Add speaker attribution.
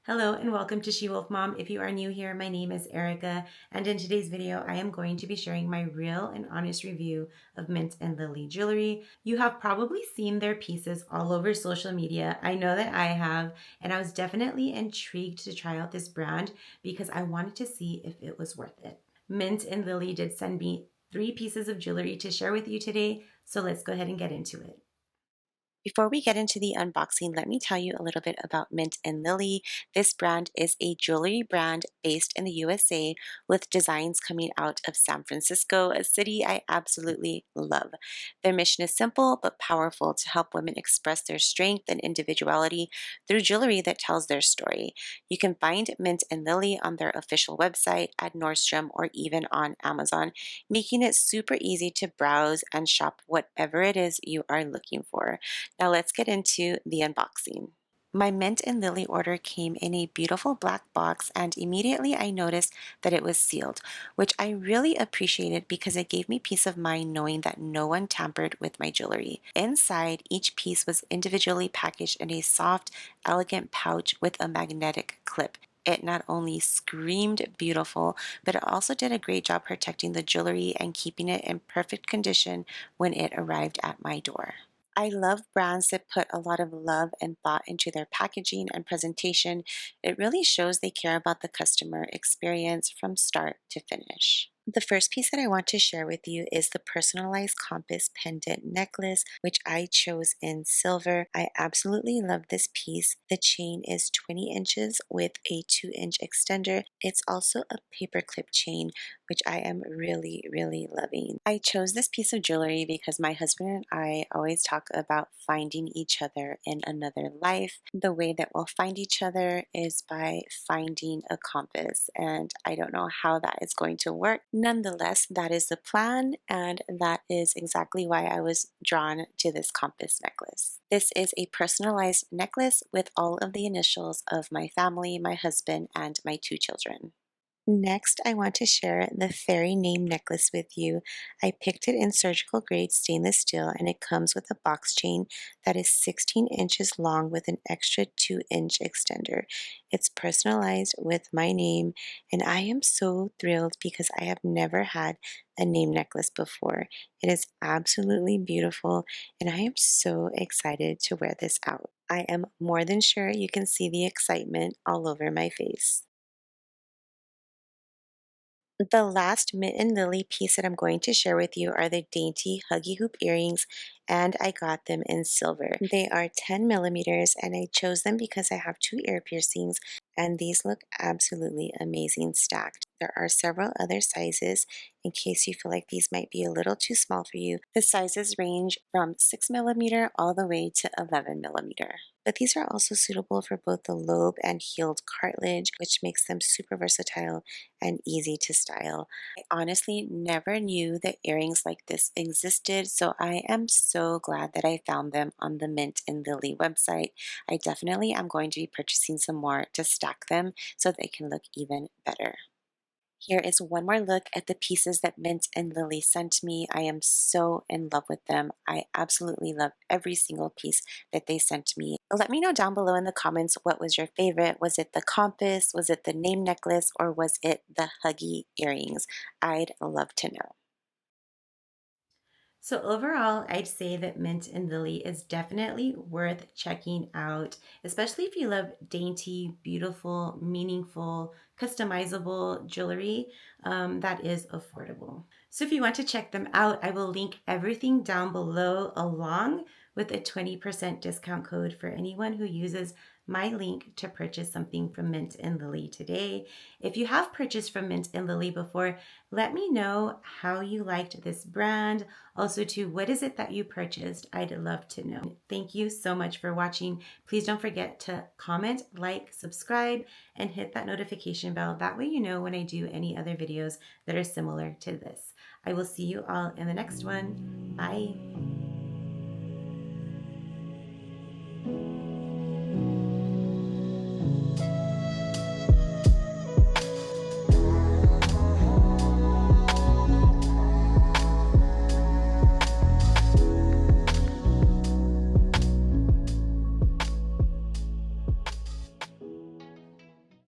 Speaker 1: Hello and welcome to SheWolfMom. If you are new here, my name is Erica, and in today's video, I am going to be sharing my real and honest review of Mint and Lily jewelry. You have probably seen their pieces all over social media. I know that I have, and I was definitely intrigued to try out this brand because I wanted to see if it was worth it. Mint and Lily did send me 3 pieces of jewelry to share with you today, so let's go ahead and get into it. Before we get into the unboxing, let me tell you a little bit about Mint and Lily. This brand is a jewelry brand based in the USA with designs coming out of San Francisco, a city I absolutely love. Their mission is simple but powerful to help women express their strength and individuality through jewelry that tells their story. You can find Mint and Lily on their official website at Nordstrom or even on Amazon, making it super easy to browse and shop whatever it is you are looking for. Now let's get into the unboxing. My Mint and Lily order came in a beautiful black box, and immediately I noticed that it was sealed, which I really appreciated because it gave me peace of mind knowing that no one tampered with my jewelry. Inside, each piece was individually packaged in a soft, elegant pouch with a magnetic clip. It not only screamed beautiful, but it also did a great job protecting the jewelry and keeping it in perfect condition when it arrived at my door. I love brands that put a lot of love and thought into their packaging and presentation. It really shows they care about the customer experience from start to finish. The first piece that I want to share with you is the personalized compass pendant necklace, which I chose in silver. I absolutely love this piece. The chain is 20 inches with a 2-inch extender. It's also a paperclip chain, which I am really, really loving. I chose this piece of jewelry because my husband and I always talk about finding each other in another life. The way that we'll find each other is by finding a compass, and I don't know how that is going to work. Nonetheless, that is the plan, and that is exactly why I was drawn to this compass necklace. This is a personalized necklace with all of the initials of my family, my husband, and my 2 children. Next, I want to share the fairy name necklace with you. I picked it in surgical grade stainless steel, and it comes with a box chain that is 16 inches long with an extra 2-inch extender. It's personalized with my name, and I am so thrilled because I have never had a name necklace before. It is absolutely beautiful, and I am so excited to wear this out. I am more than sure you can see the excitement all over my face. The last Mint and Lily piece that I'm going to share with you are the Dainty Huggy Hoop earrings, and I got them in silver. They are 10 millimeters, and I chose them because I have 2 ear piercings, and these look absolutely amazing stacked. There are several other sizes in case you feel like these might be a little too small for you. The sizes range from 6 millimeter all the way to 11 millimeter. But these are also suitable for both the lobe and healed cartilage, which makes them super versatile and easy to style. I honestly never knew that earrings like this existed, so I am so glad that I found them on the Mint and Lily website. I definitely am going to be purchasing some more to stack them so they can look even better. Here is one more look at the pieces that Mint and Lily sent me. I am so in love with them. I absolutely love every single piece that they sent me. Let me know down below in the comments what was your favorite. Was it the compass? Was it the name necklace? Or was it the Huggy earrings? I'd love to know. So overall, I'd say that Mint and Lily is definitely worth checking out, especially if you love dainty, beautiful, meaningful, customizable jewelry that is affordable. So if you want to check them out, I will link everything down below along with a 20% discount code for anyone who uses my link to purchase something from Mint and Lily today. If you have purchased from Mint and Lily before, let me know how you liked this brand. Also, too, what is it that you purchased? I'd love to know. Thank you so much for watching. Please don't forget to comment, like, subscribe, and hit that notification bell. That way you know when I do any other videos that are similar to this. I will see you all in the next one. Bye.